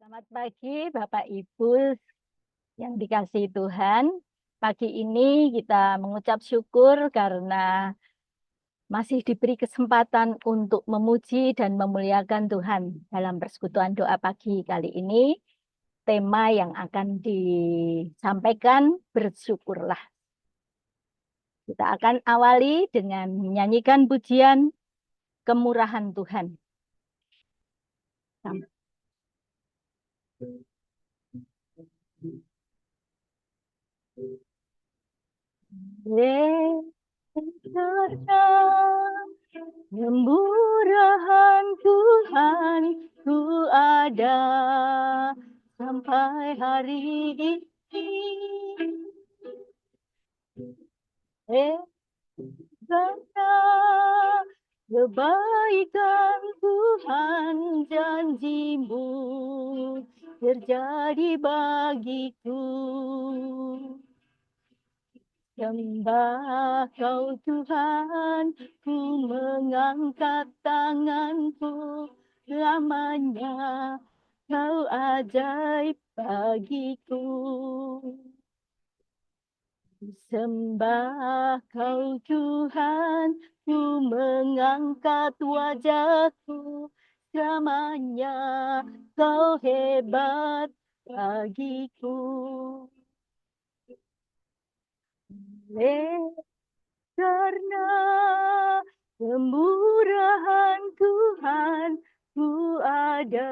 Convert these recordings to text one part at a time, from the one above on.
Selamat pagi Bapak Ibu yang dikasihi Tuhan. Pagi ini kita mengucap syukur karena masih diberi kesempatan untuk memuji dan memuliakan Tuhan. Dalam persekutuan doa pagi kali ini, tema yang akan disampaikan bersyukurlah. Kita akan awali dengan menyanyikan pujian kemurahan Tuhan. Karena kemurahan Tuhan ku ada sampai hari ini. Karena kebaikan Tuhan janji-Mu terjadi bagiku. Sembah Kau Tuhan, ku mengangkat tanganku, lamanya Kau ajaib bagiku. Sembah Kau Tuhan, ku mengangkat wajahku, selamanya Kau hebat bagiku. Karena kemurahan Tuhan ku ada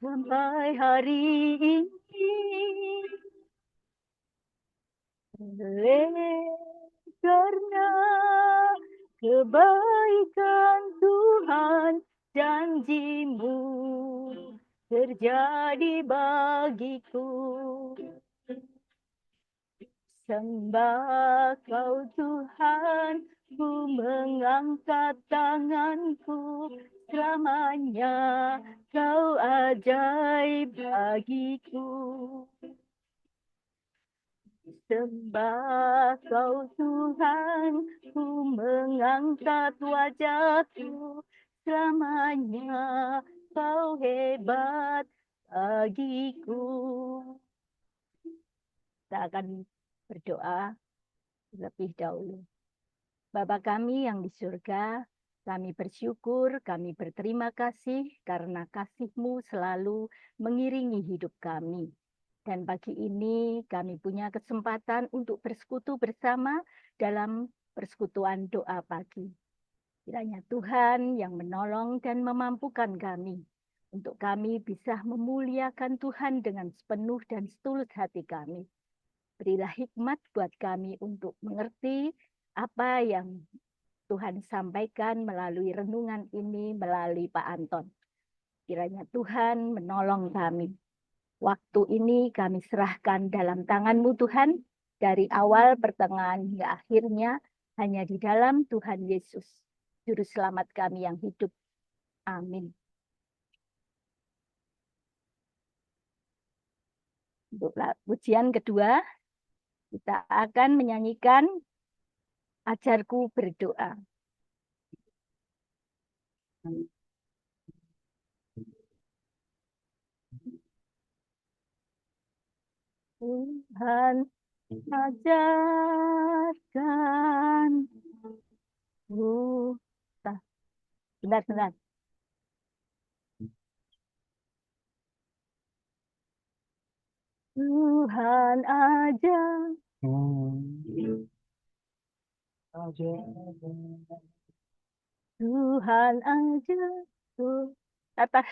sampai hari ini. Karena kebaikan Tuhan janji-Mu terjadi bagiku. Sembah Kau Tuhan, ku mengangkat tanganku, selamanya Kau ajaib bagiku. Sembah Kau Tuhan, ku mengangkat wajahku, selamanya Kau hebat bagiku. Kita akan berdoa lebih dahulu. Bapa kami yang di surga, kami bersyukur, kami berterima kasih karena kasih-Mu selalu mengiringi hidup kami. Dan pagi ini kami punya kesempatan untuk bersekutu bersama dalam persekutuan doa pagi. Kiranya Tuhan yang menolong dan memampukan kami untuk kami bisa memuliakan Tuhan dengan sepenuh dan setulus hati kami. Berilah hikmat buat kami untuk mengerti apa yang Tuhan sampaikan melalui renungan ini, melalui Pak Anton. Kiranya Tuhan menolong kami. Waktu ini kami serahkan dalam tangan-Mu Tuhan, dari awal, pertengahan, hingga akhirnya, hanya di dalam Tuhan Yesus, Juru Selamat kami yang hidup. Amin. Untuk pujian kedua, kita akan menyanyikan Ajarku Berdoa. Tuhan ajarkan benar-benar Tuhan ajar Tuhan ajar atas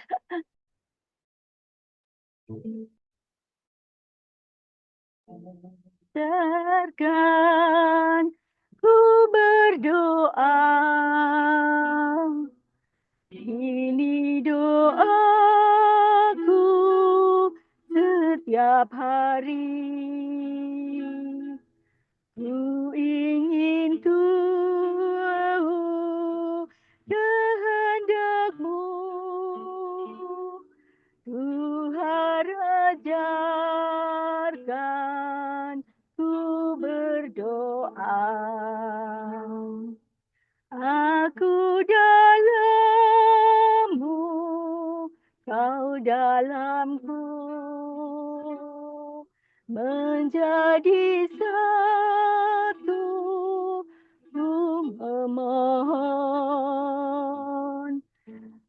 ajarkan ku berdoa, ini doaku setiap hari. Ku ingin tahu kehendak-Mu, Tuhan ajarkan ku berdoa. Aku dalam-Mu Kau dalamku menjadi satu, ku memohon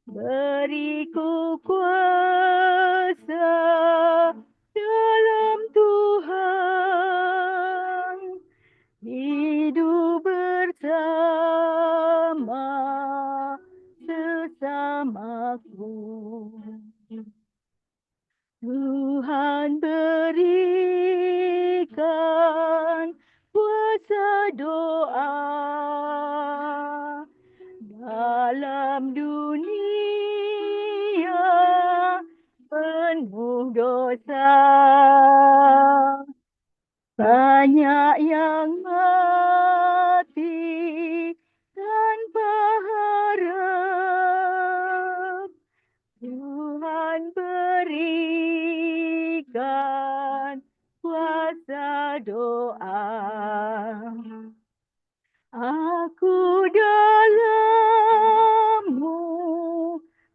beriku kuasa dalam Tuhan, hidup bersama sesamaku. Tuhan berikan kuasa doa dalam dunia penuh dosa. Banyak yang mati tanpa harap. Tuhan berikan kuasa doa. Aku dalammu,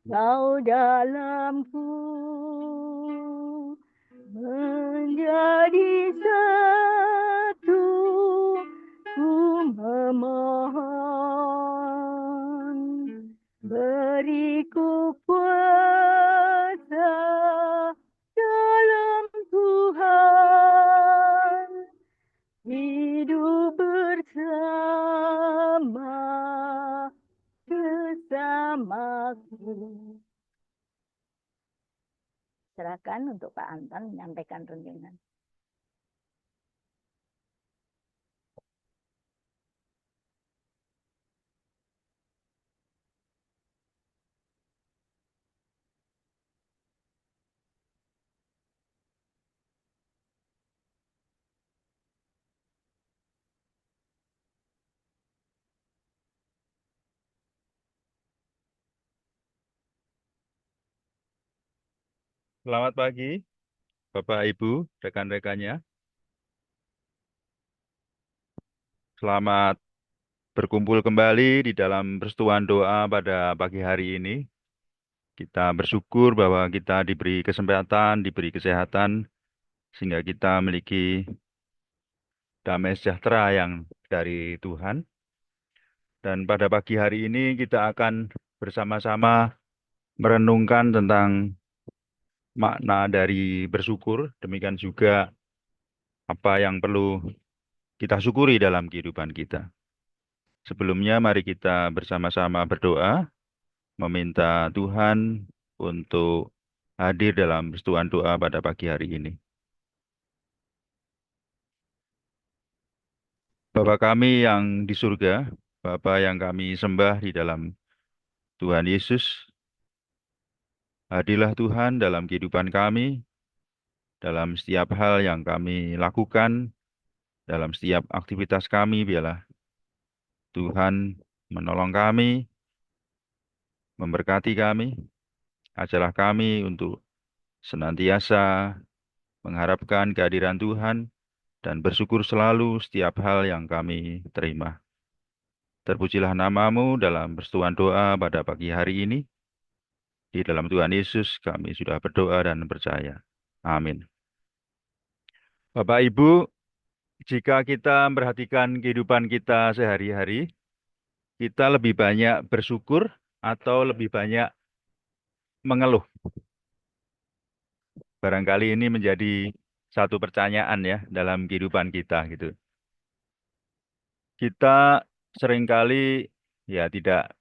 kau dalamku, menjadi satu, ku memohon beriku kuasa dalam Tuhan, hidup bersama sesamaku. Silakan untuk Pak Anton menyampaikan renungan. Selamat pagi, Bapak Ibu, rekan-rekannya. Selamat berkumpul kembali di dalam persetujuan doa pada pagi hari ini. Kita bersyukur bahwa kita diberi kesempatan, diberi kesehatan, sehingga kita memiliki damai sejahtera yang dari Tuhan. Dan pada pagi hari ini kita akan bersama-sama merenungkan tentang makna dari bersyukur, demikian juga apa yang perlu kita syukuri dalam kehidupan kita. Sebelumnya mari kita bersama-sama berdoa, meminta Tuhan untuk hadir dalam persetujuan doa pada pagi hari ini. Bapa kami yang di surga, Bapa yang kami sembah di dalam Tuhan Yesus, hadirlah Tuhan dalam kehidupan kami, dalam setiap hal yang kami lakukan, dalam setiap aktivitas kami, biarlah Tuhan menolong kami, memberkati kami, ajarlah kami untuk senantiasa mengharapkan kehadiran Tuhan dan bersyukur selalu setiap hal yang kami terima. Terpujilah namamu dalam persetujuan doa pada pagi hari ini. Di dalam Tuhan Yesus kami sudah berdoa dan percaya. Amin. Bapak Ibu, jika kita memperhatikan kehidupan kita sehari-hari, kita lebih banyak bersyukur atau lebih banyak mengeluh? Barangkali ini menjadi satu pertanyaan ya dalam kehidupan kita gitu. Kita seringkali ya tidak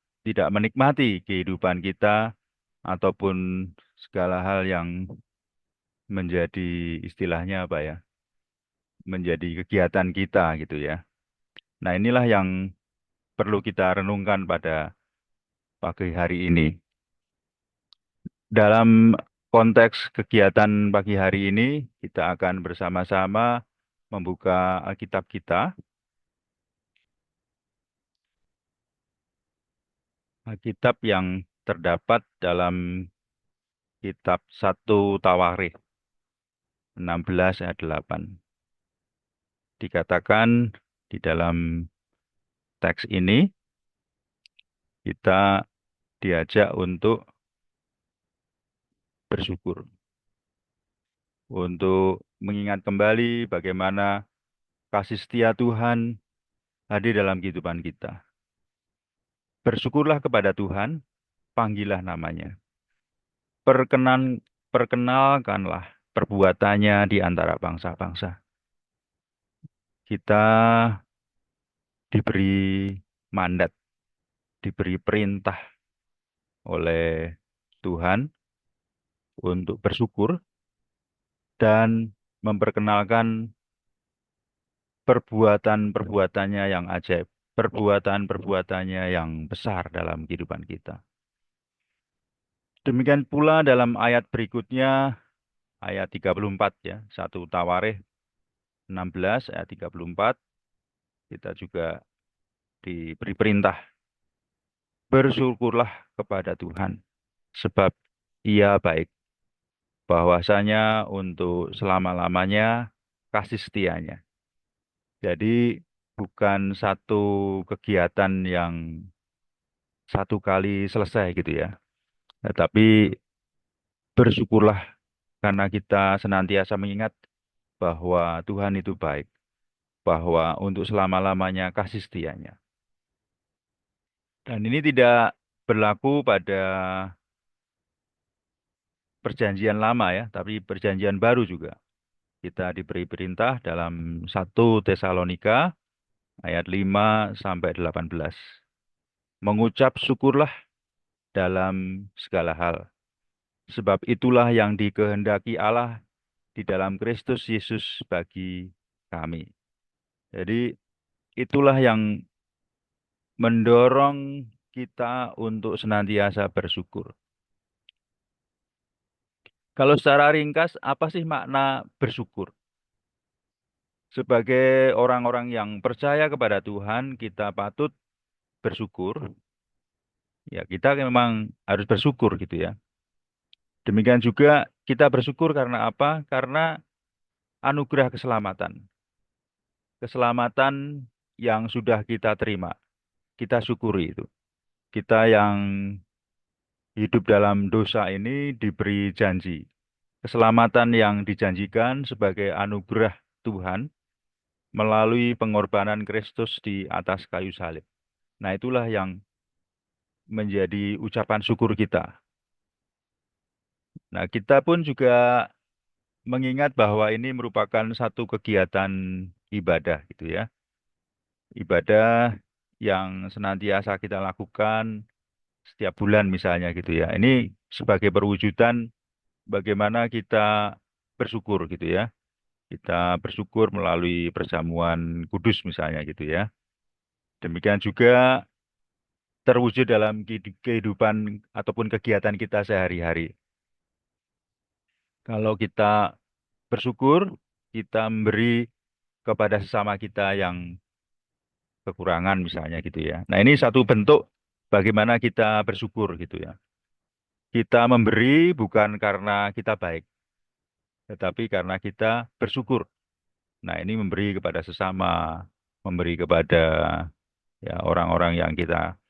menikmati kehidupan kita ataupun segala hal yang menjadi istilahnya apa ya, menjadi kegiatan kita gitu ya. Nah, inilah yang perlu kita renungkan pada pagi hari ini. Dalam konteks kegiatan pagi hari ini, kita akan bersama-sama membuka Alkitab kita, Alkitab yang terdapat dalam kitab 1 Tawarikh 16 ayat 8. Dikatakan di dalam teks ini, kita diajak untuk bersyukur. Untuk mengingat kembali bagaimana kasih setia Tuhan hadir dalam kehidupan kita. Bersyukurlah kepada Tuhan, panggillah namanya. Perkenalkanlah perbuatannya di antara bangsa-bangsa. Kita diberi mandat, diberi perintah oleh Tuhan untuk bersyukur dan memperkenalkan perbuatan-perbuatannya yang ajaib, perbuatan-perbuatannya yang besar dalam kehidupan kita. Demikian pula dalam ayat berikutnya, ayat 34 ya, 1 Tawarikh 16 ayat 34, kita juga diberi perintah, bersyukurlah kepada Tuhan, sebab Ia baik, bahwasanya untuk selama-lamanya kasih setianya. Jadi bukan satu kegiatan yang satu kali selesai gitu ya. Tetapi bersyukurlah karena kita senantiasa mengingat bahwa Tuhan itu baik, bahwa untuk selama-lamanya kasih setianya. Dan ini tidak berlaku pada perjanjian lama ya, tapi perjanjian baru juga. Kita diberi perintah dalam 1 Tesalonika ayat 5 sampai 18. Mengucap syukurlah dalam segala hal, sebab itulah yang dikehendaki Allah di dalam Kristus Yesus bagi kami. Jadi itulah yang mendorong kita untuk senantiasa bersyukur. Kalau secara ringkas, apa sih makna bersyukur? Sebagai orang-orang yang percaya kepada Tuhan, kita patut bersyukur. Ya, kita memang harus bersyukur gitu ya. Demikian juga kita bersyukur karena apa? Karena anugerah keselamatan. Keselamatan yang sudah kita terima. Kita syukuri itu. Kita yang hidup dalam dosa ini diberi janji. Keselamatan yang dijanjikan sebagai anugerah Tuhan melalui pengorbanan Kristus di atas kayu salib. Nah, itulah yang menjadi ucapan syukur kita. Nah, kita pun juga mengingat bahwa ini merupakan satu kegiatan ibadah gitu ya. Ibadah yang senantiasa kita lakukan setiap bulan misalnya gitu ya. Ini sebagai perwujudan bagaimana kita bersyukur gitu ya. Kita bersyukur melalui perjamuan kudus misalnya gitu ya. Demikian juga terwujud dalam kehidupan ataupun kegiatan kita sehari-hari. Kalau kita bersyukur, kita memberi kepada sesama kita yang kekurangan misalnya gitu ya. Nah, ini satu bentuk bagaimana kita bersyukur gitu ya. Kita memberi bukan karena kita baik, tetapi karena kita bersyukur. Nah, ini memberi kepada sesama, memberi kepada ya orang-orang yang kita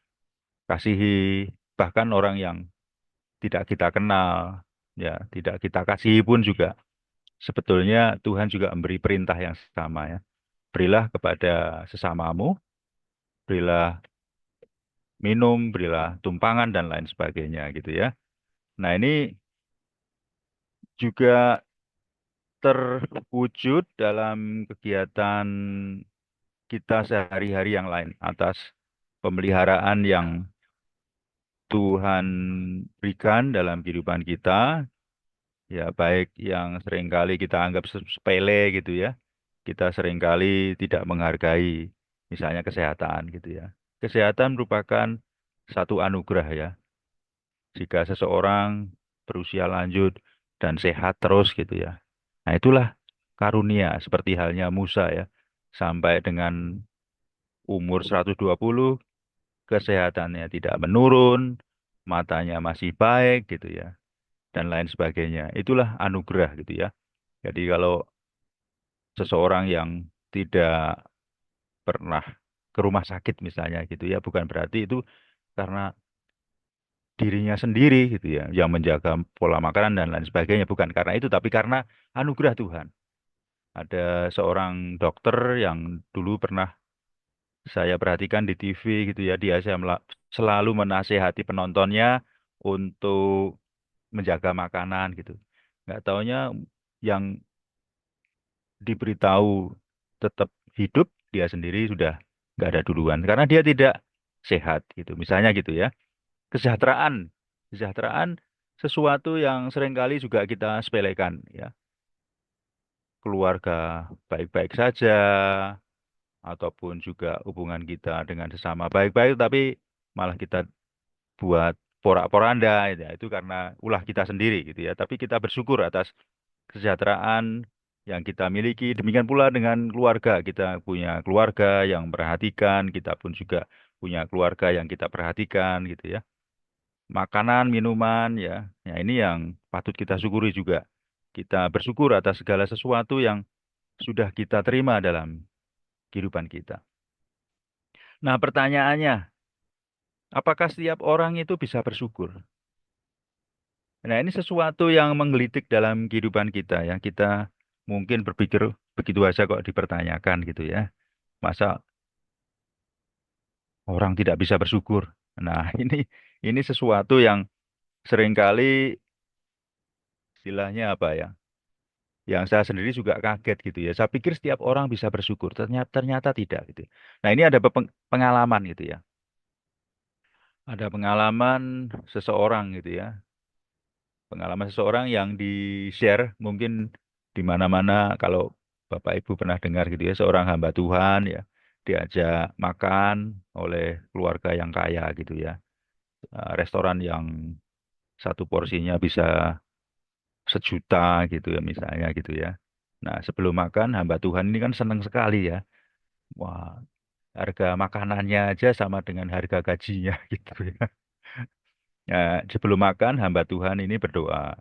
kasihi, bahkan orang yang tidak kita kenal, ya, tidak kita kasihi pun juga sebetulnya Tuhan juga memberi perintah yang sama ya. Berilah kepada sesamamu, berilah minum, berilah tumpangan dan lain sebagainya gitu ya. Nah, ini juga terwujud dalam kegiatan kita sehari-hari yang lain atas pemeliharaan yang Tuhan berikan dalam kehidupan kita, ya baik yang seringkali kita anggap sepele gitu ya. Kita seringkali tidak menghargai misalnya kesehatan gitu ya. Kesehatan merupakan satu anugerah ya. Jika seseorang berusia lanjut dan sehat terus gitu ya. Nah, itulah karunia seperti halnya Musa ya. Sampai dengan umur 120 kesehatannya tidak menurun, matanya masih baik gitu ya, dan lain sebagainya. Itulah anugerah gitu ya. Jadi kalau seseorang yang tidak pernah ke rumah sakit misalnya gitu ya, bukan berarti itu karena dirinya sendiri gitu ya, yang menjaga pola makanan dan lain sebagainya. Bukan karena itu, tapi karena anugerah Tuhan. Ada seorang dokter yang dulu pernah saya perhatikan di TV gitu ya, dia selalu menasehati penontonnya untuk menjaga makanan gitu. Nggak taunya yang diberitahu tetap hidup, dia sendiri sudah nggak ada duluan. Karena dia tidak sehat gitu. Misalnya gitu ya. Kesejahteraan. Kesejahteraan sesuatu yang seringkali juga kita sepelekan ya. Keluarga baik-baik saja, ataupun juga hubungan kita dengan sesama baik-baik, tapi malah kita buat porak-poranda ya. Itu karena ulah kita sendiri gitu ya. Tapi kita bersyukur atas kesejahteraan yang kita miliki. Demikian pula dengan keluarga. Kita punya keluarga yang memperhatikan, kita pun juga punya keluarga yang kita perhatikan gitu ya. Makanan, minuman ya. Ya ini yang patut kita syukuri juga. Kita bersyukur atas segala sesuatu yang sudah kita terima dalam kehidupan kita. Nah, pertanyaannya, apakah setiap orang itu bisa bersyukur? Nah, ini sesuatu yang menggelitik dalam kehidupan kita yang kita mungkin berpikir begitu aja kok dipertanyakan gitu ya. Masa orang tidak bisa bersyukur? Nah, ini sesuatu yang seringkali istilahnya apa ya? Yang saya sendiri juga kaget gitu ya. Saya pikir setiap orang bisa bersyukur, ternyata tidak gitu. Nah, ini ada pengalaman gitu ya. Ada pengalaman seseorang gitu ya. Pengalaman seseorang yang di-share mungkin di mana-mana kalau Bapak Ibu pernah dengar gitu ya, seorang hamba Tuhan ya, diajak makan oleh keluarga yang kaya gitu ya. Restoran yang satu porsinya bisa 1 juta gitu ya misalnya gitu ya. Nah, sebelum makan hamba Tuhan ini kan senang sekali ya. Wah, harga makanannya aja sama dengan harga gajinya gitu ya. Ya, sebelum makan hamba Tuhan ini berdoa.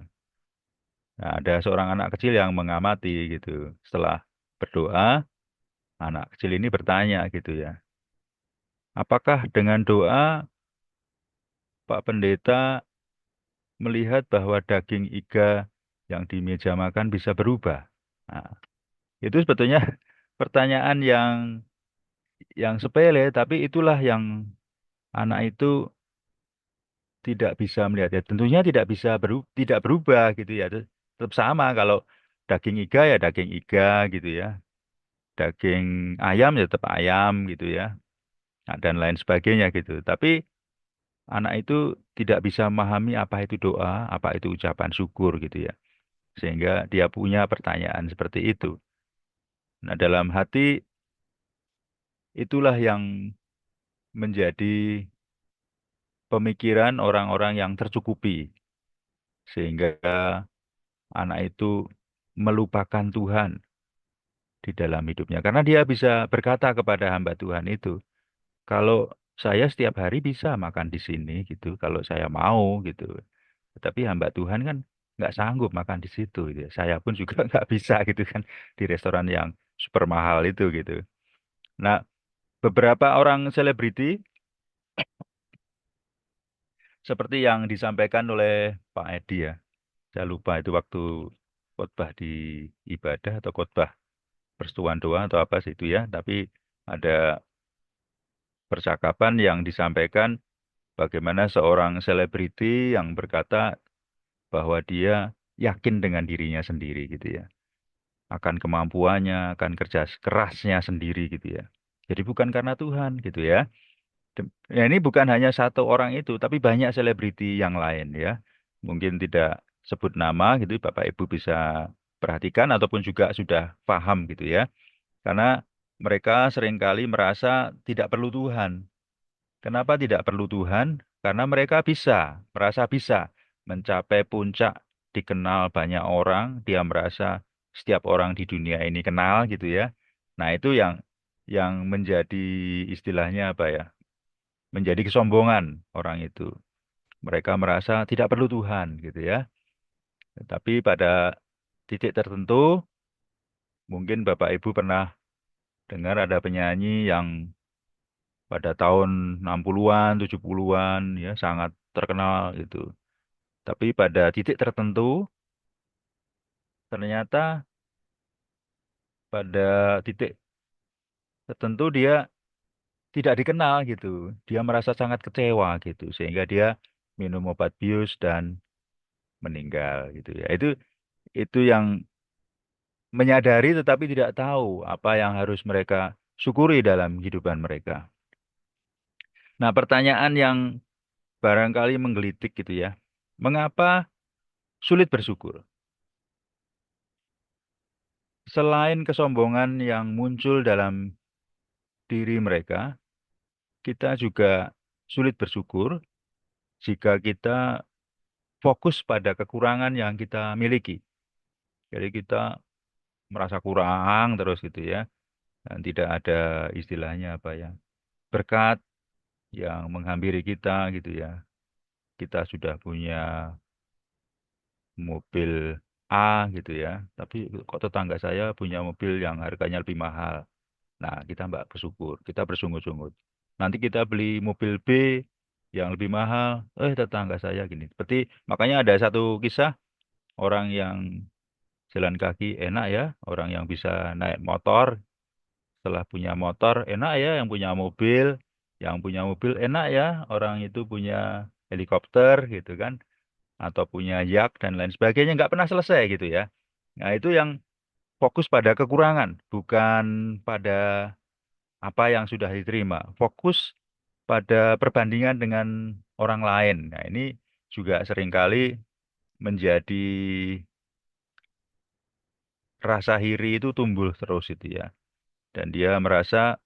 Nah, ada seorang anak kecil yang mengamati gitu. Setelah berdoa, anak kecil ini bertanya gitu ya. Apakah dengan doa Pak Pendeta melihat bahwa daging iga yang di meja makan bisa berubah? Nah, itu sebetulnya pertanyaan yang sepele, tapi itulah yang anak itu tidak bisa melihat. Ya, tentunya tidak berubah gitu ya. Tetap sama kalau daging iga ya daging iga gitu ya. Daging ayam ya tetap ayam gitu ya. Nah, dan lain sebagainya gitu. Tapi anak itu tidak bisa memahami apa itu doa, apa itu ucapan syukur gitu ya. Sehingga dia punya pertanyaan seperti itu. Nah, dalam hati itulah yang menjadi pemikiran orang-orang yang tercukupi. Sehingga anak itu melupakan Tuhan di dalam hidupnya. Karena dia bisa berkata kepada hamba Tuhan itu, kalau saya setiap hari bisa makan di sini gitu, kalau saya mau gitu. Tapi hamba Tuhan kan nggak sanggup makan di situ gitu ya. Saya pun juga nggak bisa gitu kan di restoran yang super mahal itu gitu. Nah, beberapa orang selebriti seperti yang disampaikan oleh Pak Edi ya. Saya lupa itu waktu khotbah di ibadah atau khotbah persetujuan doa atau apa sih itu ya. Tapi ada percakapan yang disampaikan bagaimana seorang selebriti yang berkata bahwa dia yakin dengan dirinya sendiri gitu ya. Akan kemampuannya, akan kerja kerasnya sendiri gitu ya. Jadi bukan karena Tuhan gitu ya. Ya ini bukan hanya satu orang itu, tapi banyak selebriti yang lain ya. Mungkin tidak sebut nama gitu, Bapak Ibu bisa perhatikan ataupun juga sudah paham gitu ya. Karena mereka seringkali merasa tidak perlu Tuhan. Kenapa tidak perlu Tuhan? Karena mereka merasa bisa mencapai puncak, dikenal banyak orang, dia merasa setiap orang di dunia ini kenal gitu ya. Nah, itu yang menjadi istilahnya apa ya? Menjadi kesombongan orang itu. Mereka merasa tidak perlu Tuhan gitu ya. Tapi pada titik tertentu, mungkin Bapak Ibu pernah dengar ada penyanyi yang pada tahun 60-an, 70-an ya sangat terkenal gitu. Tapi pada titik tertentu ternyata pada titik tertentu dia tidak dikenal gitu. Dia merasa sangat kecewa gitu sehingga dia minum obat bius dan meninggal gitu ya. Itu yang menyadari tetapi tidak tahu apa yang harus mereka syukuri dalam kehidupan mereka. Nah, pertanyaan yang barangkali menggelitik gitu ya. Mengapa sulit bersyukur? Selain kesombongan yang muncul dalam diri mereka, kita juga sulit bersyukur jika kita fokus pada kekurangan yang kita miliki. Jadi kita merasa kurang terus gitu ya, dan tidak ada istilahnya apa ya, berkat yang menghampiri kita gitu ya. Kita sudah punya mobil A gitu ya, tapi kok tetangga saya punya mobil yang harganya lebih mahal. Nah, kita mbak bersyukur, kita bersungut-sungut. Nanti kita beli mobil B yang lebih mahal, tetangga saya gini. Seperti makanya ada satu kisah orang yang jalan kaki enak ya, orang yang bisa naik motor, setelah punya motor enak ya, yang punya mobil enak ya, orang itu punya helikopter gitu kan, atau punya yacht dan lain sebagainya, nggak pernah selesai gitu ya. Nah, itu yang fokus pada kekurangan, bukan pada apa yang sudah diterima. Fokus pada perbandingan dengan orang lain. Nah, ini juga seringkali menjadi rasa iri itu tumbuh terus itu ya. Dan dia merasa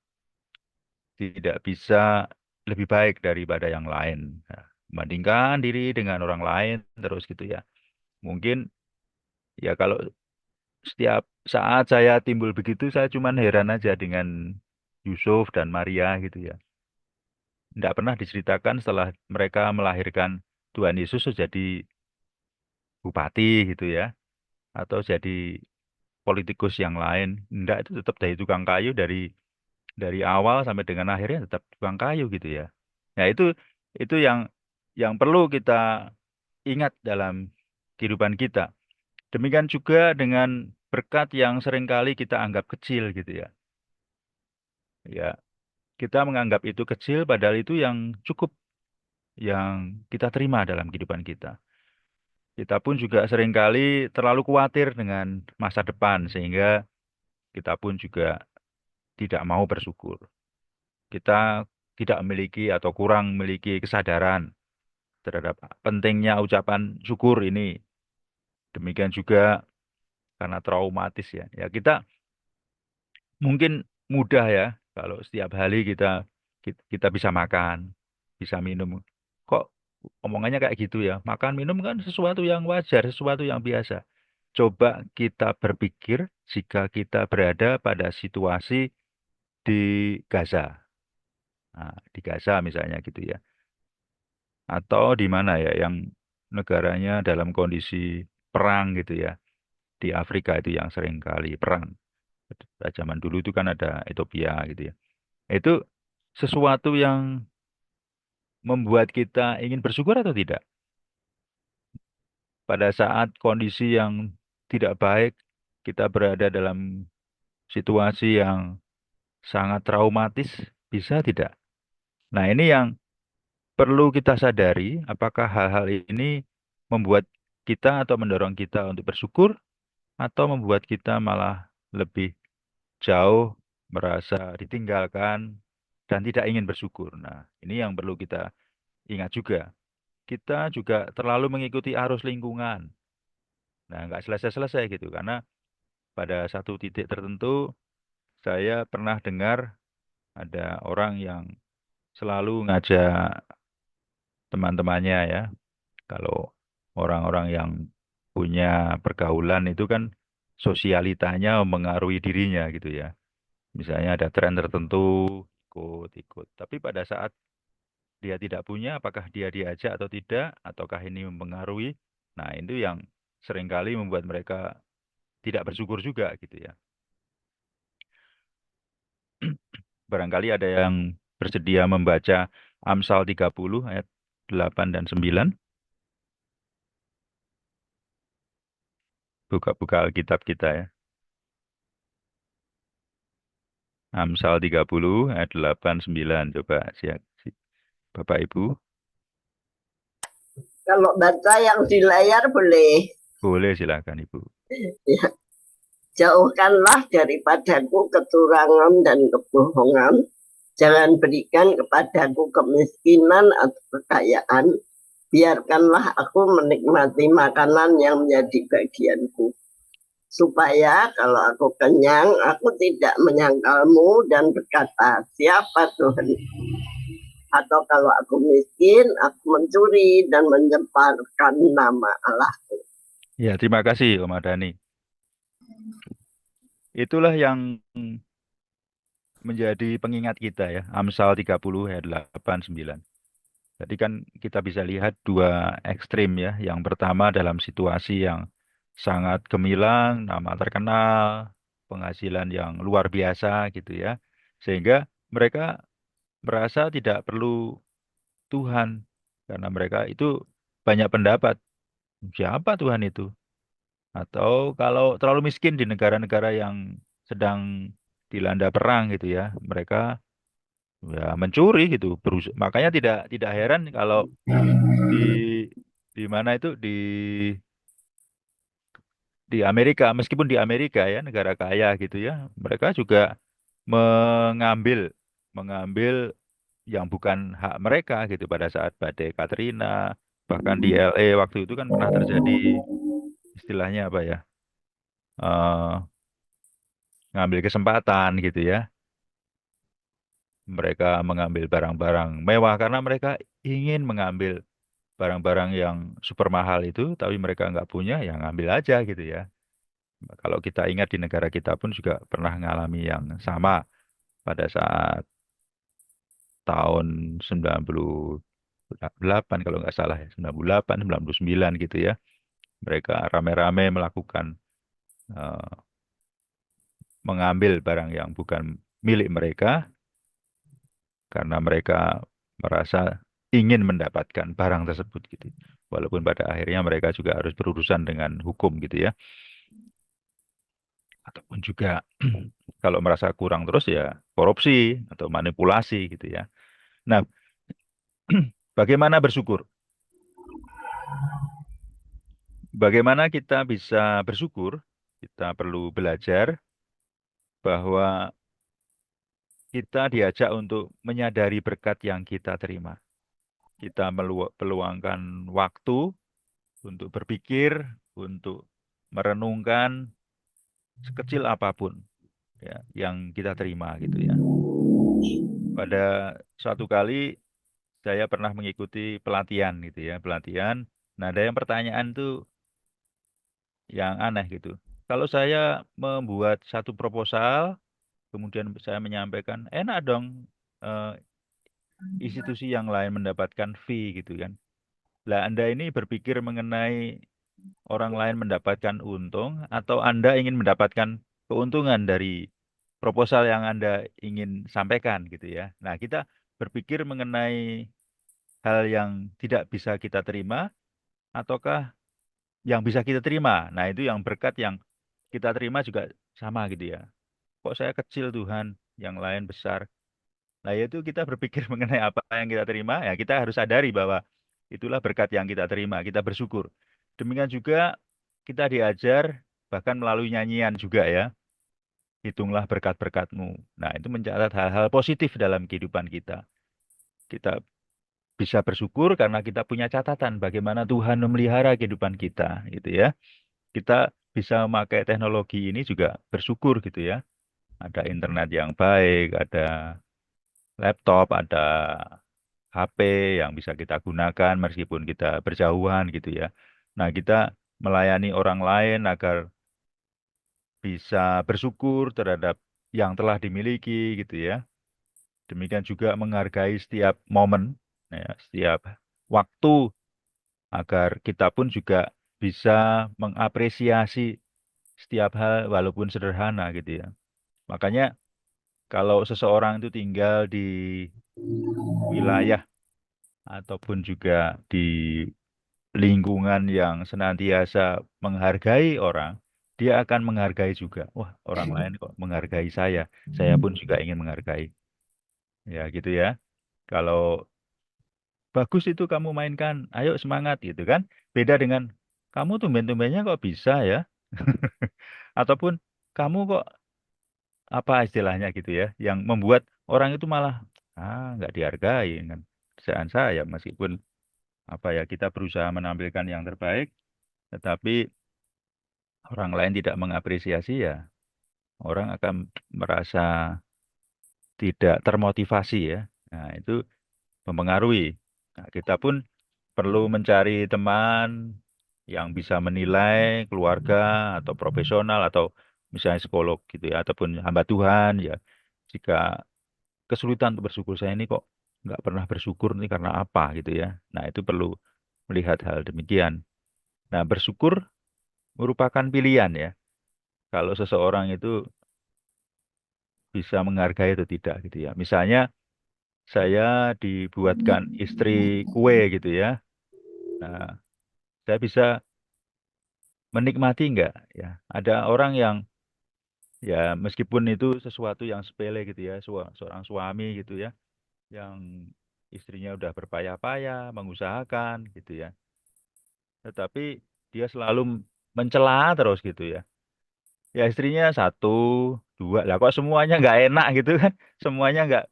tidak bisa lebih baik daripada yang lain. Nah, membandingkan diri dengan orang lain terus gitu ya. Mungkin ya kalau setiap saat saya timbul begitu, saya cuman heran aja dengan Yusuf dan Maria gitu ya. Tidak pernah diceritakan setelah mereka melahirkan Tuhan Yesus jadi bupati gitu ya, atau jadi politikus yang lain. Enggak, itu tetap dari tukang kayu dari awal sampai dengan akhirnya tetap tukang kayu gitu ya. Nah, itu yang perlu kita ingat dalam kehidupan kita. Demikian juga dengan berkat yang seringkali kita anggap kecil gitu ya. Ya, kita menganggap itu kecil padahal itu yang cukup yang kita terima dalam kehidupan kita. Kita pun juga seringkali terlalu khawatir dengan masa depan sehingga kita pun juga tidak mau bersyukur. Kita tidak memiliki atau kurang memiliki kesadaran terhadap pentingnya ucapan syukur ini. Demikian juga karena traumatis ya. Ya kita mungkin mudah ya kalau setiap hari kita bisa makan, bisa minum. Kok omongannya kayak gitu ya? Makan minum kan sesuatu yang wajar, sesuatu yang biasa. Coba kita berpikir jika kita berada pada situasi di Gaza. Nah, di Gaza misalnya gitu ya. Atau di mana ya yang negaranya dalam kondisi perang gitu ya. Di Afrika itu yang sering kali perang. Pada zaman dulu itu kan ada Ethiopia gitu ya. Itu sesuatu yang membuat kita ingin bersyukur atau tidak? Pada saat kondisi yang tidak baik, kita berada dalam situasi yang sangat traumatis, bisa tidak? Nah, ini yang perlu kita sadari, apakah hal-hal ini membuat kita atau mendorong kita untuk bersyukur, atau membuat kita malah lebih jauh merasa ditinggalkan dan tidak ingin bersyukur. Nah, ini yang perlu kita ingat juga. Kita juga terlalu mengikuti arus lingkungan. Nah, nggak selesai-selesai gitu. Karena pada satu titik tertentu, saya pernah dengar ada orang yang selalu ngajak teman-temannya ya. Kalau orang-orang yang punya pergaulan itu kan sosialitanya mempengaruhi dirinya gitu ya. Misalnya ada tren tertentu, ikut-ikut. Tapi pada saat dia tidak punya, apakah dia diajak atau tidak, ataukah ini mempengaruhi? Nah, itu yang seringkali membuat mereka tidak bersyukur juga gitu ya. Barangkali ada yang bersedia membaca Amsal 30 ayat 8 dan 9? Buka-buka Alkitab kita ya. Amsal 30 ayat 8 9. Coba siap. Bapak Ibu, Kalau baca yang di layar boleh. boleh silakan Ibu. Ya, jauhkanlah daripadaku kecurangan dan kebohongan. Jangan berikan kepadaku kemiskinan atau kekayaan. Biarkanlah aku menikmati makanan yang menjadi bagianku. Supaya kalau aku kenyang, aku tidak menyangkalmu dan berkata, siapa Tuhan? Atau kalau aku miskin, aku mencuri dan menyebarkan nama Allah. Ya, terima kasih Om Adani. Itulah yang menjadi pengingat kita ya, Amsal 30 ayat 8 9. Tadi kan kita bisa lihat dua ekstrim ya. Yang pertama dalam situasi yang sangat gemilang, nama terkenal, penghasilan yang luar biasa gitu ya. Sehingga mereka merasa tidak perlu Tuhan karena mereka itu banyak pendapat. Siapa Tuhan itu? Atau kalau terlalu miskin di negara-negara yang sedang dilanda perang gitu ya, mereka ya mencuri gitu. Makanya tidak heran kalau di di mana itu di Amerika, meskipun di Amerika ya negara kaya gitu ya, mereka juga mengambil mengambil yang bukan hak mereka gitu pada saat badai Katrina, bahkan di LA waktu itu kan pernah terjadi istilahnya apa ya, ngambil kesempatan gitu ya, mereka mengambil barang-barang mewah karena mereka ingin mengambil barang-barang yang super mahal itu, tapi mereka nggak punya, ya ngambil aja gitu ya. Kalau kita ingat di negara kita pun juga pernah mengalami yang sama pada saat tahun 98 kalau nggak salah ya, 98, 99 gitu ya. Mereka rame-rame melakukan eh, mengambil barang yang bukan milik mereka karena mereka merasa ingin mendapatkan barang tersebut gitu. Walaupun pada akhirnya mereka juga harus berurusan dengan hukum gitu ya. Ataupun juga kalau merasa kurang terus ya korupsi atau manipulasi gitu ya. Nah, bagaimana bersyukur? Bagaimana kita bisa bersyukur? Kita perlu belajar bahwa kita diajak untuk menyadari berkat yang kita terima. Kita peluangkan waktu untuk berpikir, untuk merenungkan sekecil apapun ya yang kita terima gitu ya. Pada suatu kali saya pernah mengikuti pelatihan gitu ya, pelatihan. Nah, ada yang pertanyaan tuh yang aneh gitu. Kalau saya membuat satu proposal, kemudian saya menyampaikan, enak dong eh, institusi yang lain mendapatkan fee gitu kan. Lah, Anda ini berpikir mengenai orang lain mendapatkan untung atau Anda ingin mendapatkan keuntungan dari proposal yang Anda ingin sampaikan gitu ya. Nah, kita berpikir mengenai hal yang tidak bisa kita terima ataukah yang bisa kita terima. Nah, itu yang berkat yang kita terima juga sama gitu ya. Kok saya kecil Tuhan, yang lain besar. Nah, itu kita berpikir mengenai apa yang kita terima, ya kita harus sadari bahwa itulah berkat yang kita terima, kita bersyukur. Demikian juga kita diajar bahkan melalui nyanyian juga ya. Hitunglah berkat-berkatmu. Nah, itu mencatat hal-hal positif dalam kehidupan kita. Kita bisa bersyukur karena kita punya catatan bagaimana Tuhan memelihara kehidupan kita, gitu ya. Kita bisa memakai teknologi ini juga bersyukur gitu ya. Ada internet yang baik, ada laptop, ada HP yang bisa kita gunakan meskipun kita berjauhan gitu ya. Nah, kita melayani orang lain agar bisa bersyukur terhadap yang telah dimiliki gitu ya. Demikian juga menghargai setiap momen, ya, setiap waktu agar kita pun juga bisa mengapresiasi setiap hal walaupun sederhana gitu ya. Makanya kalau seseorang itu tinggal di wilayah ataupun juga di lingkungan yang senantiasa menghargai orang, dia akan menghargai juga. Wah, orang lain kok menghargai saya pun juga ingin menghargai. Ya gitu ya. Kalau bagus itu kamu mainkan, ayo semangat gitu kan. Beda dengan kamu tumben-tumbennya kok bisa ya. Ataupun kamu kok apa istilahnya gitu ya, yang membuat orang itu malah nggak dihargai dengan kerjaan saya meskipun apa ya kita berusaha menampilkan yang terbaik, tetapi orang lain tidak mengapresiasi ya orang akan merasa tidak termotivasi ya. Nah, itu mempengaruhi. Nah, kita pun perlu mencari teman yang bisa menilai keluarga atau profesional atau misalnya psikolog gitu ya ataupun hamba Tuhan ya. Jika kesulitan untuk bersyukur saya ini kok nggak pernah bersyukur nih karena apa gitu ya. Nah, itu perlu melihat hal demikian. Nah, bersyukur merupakan pilihan ya. Kalau seseorang itu bisa menghargai atau tidak gitu ya. Misalnya saya dibuatkan istri kue gitu ya. Nah, saya bisa menikmati enggak ya. Ada orang yang ya meskipun itu sesuatu yang sepele gitu ya, seorang suami gitu ya, yang istrinya udah berpayah-payah mengusahakan gitu ya. Tetapi dia selalu mencela terus gitu ya. Ya istrinya satu, dua, lah kok semuanya nggak enak gitu kan? Semuanya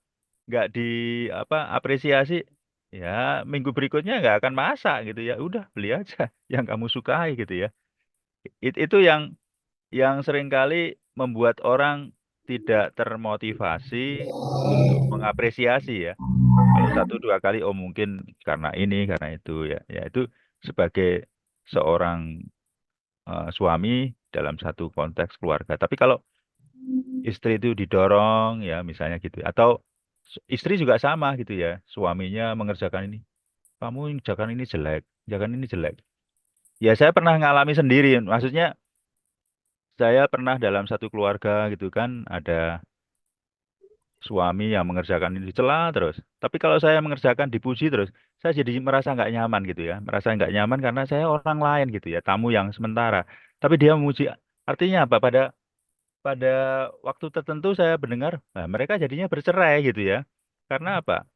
nggak di apa apresiasi. Ya minggu berikutnya nggak akan masak gitu ya. Udah beli aja yang kamu sukai gitu ya. Itu yang seringkali membuat orang tidak termotivasi untuk mengapresiasi ya. Kalau satu dua kali, oh mungkin karena ini, karena itu ya. Ya itu sebagai seorang suami dalam satu konteks keluarga. Tapi kalau istri itu didorong ya misalnya gitu, atau istri juga sama gitu ya, suaminya mengerjakan ini, kamu jangan ini jelek, jangan ini jelek. Ya saya pernah ngalami sendiri, maksudnya saya pernah dalam satu keluarga gitu kan, ada suami yang mengerjakan ini dicela terus. Tapi kalau saya mengerjakan dipuji terus, saya jadi merasa nggak nyaman gitu ya. Merasa nggak nyaman karena saya orang lain gitu ya, tamu yang sementara. Tapi dia memuji, artinya apa? Pada waktu tertentu saya mendengar, nah, mereka jadinya bercerai gitu ya. Karena apa?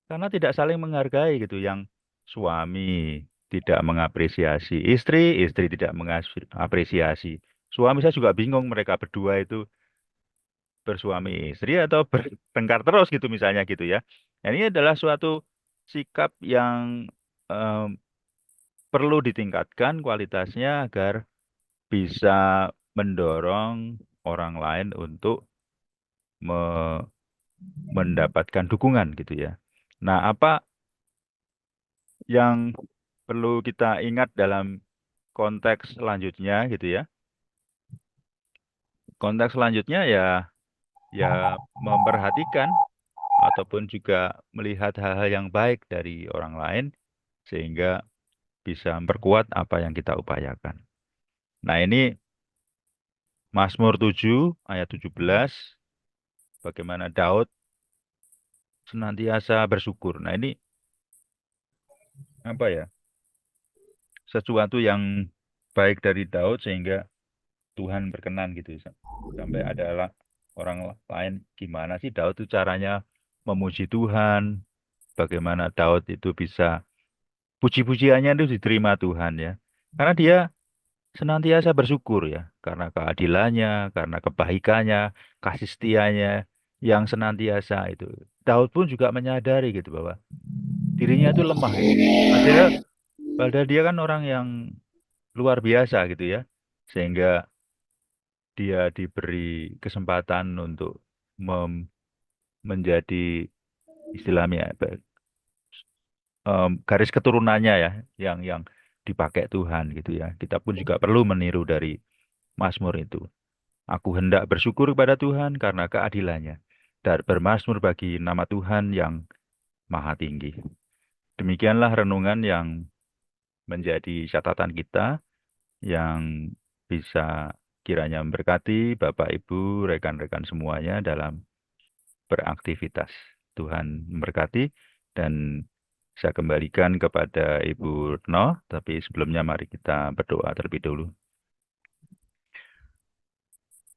Karena tidak saling menghargai gitu. Yang suami tidak mengapresiasi istri, istri tidak mengapresiasi suami. Saya juga bingung mereka berdua itu bersuami istri atau bertengkar terus gitu misalnya gitu ya. Nah, ini adalah suatu sikap yang em, perlu ditingkatkan kualitasnya agar bisa mendorong orang lain untuk me- mendapatkan dukungan gitu ya. Nah, apa yang perlu kita ingat dalam konteks selanjutnya gitu ya? Konteks selanjutnya ya memperhatikan ataupun juga melihat hal-hal yang baik dari orang lain sehingga bisa memperkuat apa yang kita upayakan. Nah, ini Mazmur 7 ayat 17 bagaimana Daud senantiasa bersyukur. Nah, ini apa ya? Sesuatu yang baik dari Daud sehingga Tuhan berkenan gitu. Sampai adalah orang lain gimana sih Daud itu caranya memuji Tuhan, bagaimana Daud itu bisa puji-pujiannya itu diterima Tuhan ya. Karena dia senantiasa bersyukur ya, karena keadilannya, karena kebaikannya, kasih setianya yang senantiasa itu. Daud pun juga menyadari gitu bahwa dirinya itu lemah gitu. Padahal, padahal dia kan orang yang luar biasa gitu ya. Sehingga dia diberi kesempatan untuk menjadi istilahnya apa, garis keturunannya ya yang dipakai Tuhan gitu ya. Kita pun juga perlu meniru dari Mazmur itu. Aku hendak bersyukur kepada Tuhan karena keadilannya dan bermazmur bagi nama Tuhan yang maha tinggi. Demikianlah renungan yang menjadi catatan kita yang bisa kiranya memberkati Bapak Ibu, rekan-rekan semuanya dalam beraktivitas. Tuhan memberkati dan saya kembalikan kepada Ibu Retno, tapi sebelumnya mari kita berdoa terlebih dahulu.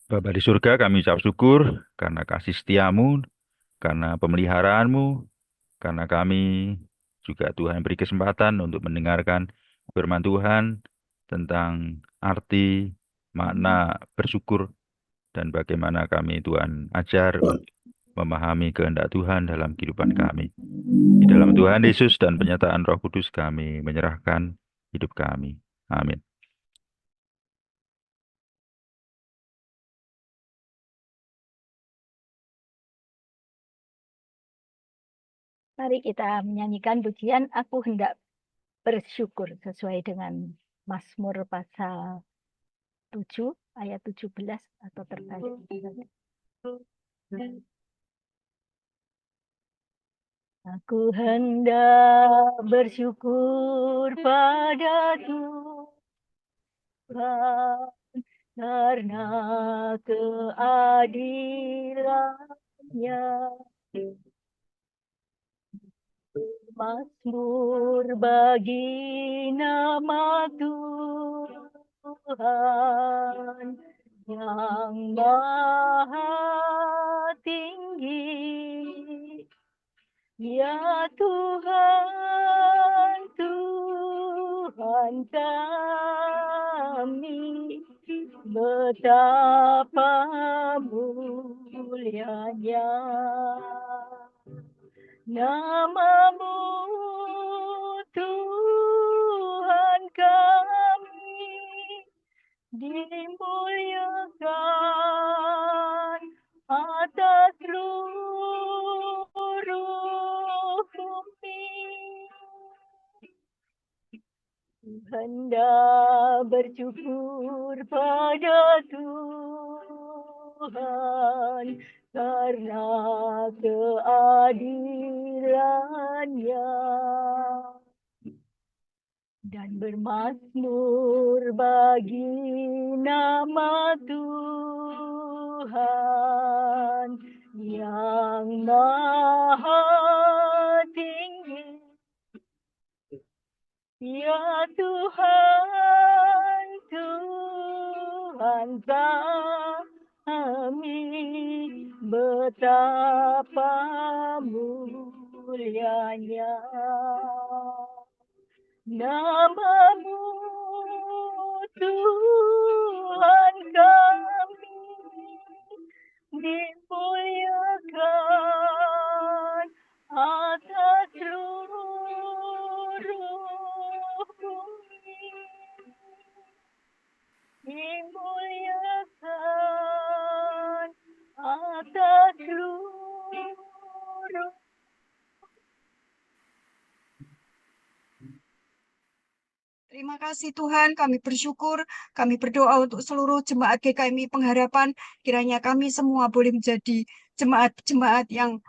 Bapa di surga, kami ucap syukur karena kasih setiamu, karena pemeliharaanmu, karena kami juga Tuhan beri kesempatan untuk mendengarkan firman Tuhan tentang arti, makna bersyukur, dan bagaimana kami Tuhan ajar untuk memahami kehendak Tuhan dalam kehidupan kami. Di dalam Tuhan Yesus dan penyataan Roh Kudus kami menyerahkan hidup kami. Amin. Mari kita menyanyikan pujian Aku Hendak Bersyukur sesuai dengan Mazmur pasal 7 ayat 17 atau terbalik. Aku hendak bersyukur pada Tuhan karena keadilannya. Mazmur bagi nama Tuhan yang maha tinggi. Ya Tuhan, Tuhan kami, betapa mulianya nama-Mu, Tuhan kami, dimuliakan atas seluruh bumi. Hendak bersyukur pada Tuhan karena keadilannya, dan bermazmur bagi nama Tuhan yang maha tinggi. Ya Tuhan, Tuhan kami, betapa mulianya nama-Mu, Tuhan kami, dimuliakan atas seluruh bumi, dimuliakan atas seluruh. Terima kasih Tuhan, kami bersyukur, kami berdoa untuk seluruh jemaat GKMI Pengharapan, kiranya kami semua boleh menjadi jemaat-jemaat yang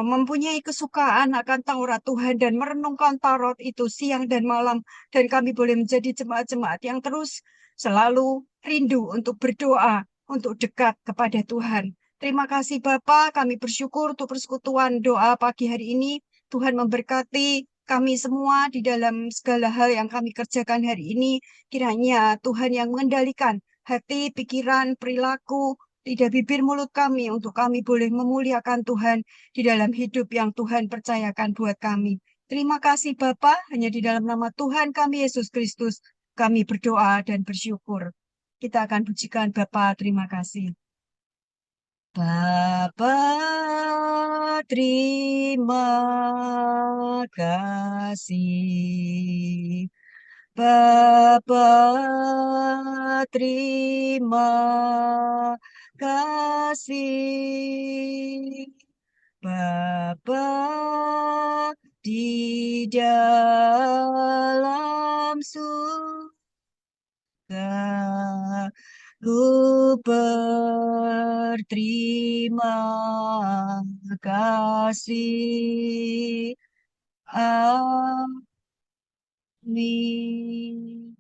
mempunyai kesukaan akan Taurat Tuhan dan merenungkan Taurat itu siang dan malam, dan kami boleh menjadi jemaat-jemaat yang terus selalu rindu untuk berdoa, untuk dekat kepada Tuhan. Terima kasih Bapa, kami bersyukur untuk persekutuan doa pagi hari ini. Tuhan memberkati kami semua di dalam segala hal yang kami kerjakan hari ini. Kiranya Tuhan yang mengendalikan hati, pikiran, perilaku, lidah, bibir, mulut kami untuk kami boleh memuliakan Tuhan di dalam hidup yang Tuhan percayakan buat kami. Terima kasih Bapa, hanya di dalam nama Tuhan kami Yesus Kristus kami berdoa dan bersyukur. Kita akan pujikan Bapa, terima kasih. Bapa, terima kasih. Bapa, terima kasih. Bapa, di dalam surga, ku berterima kasih. Amin.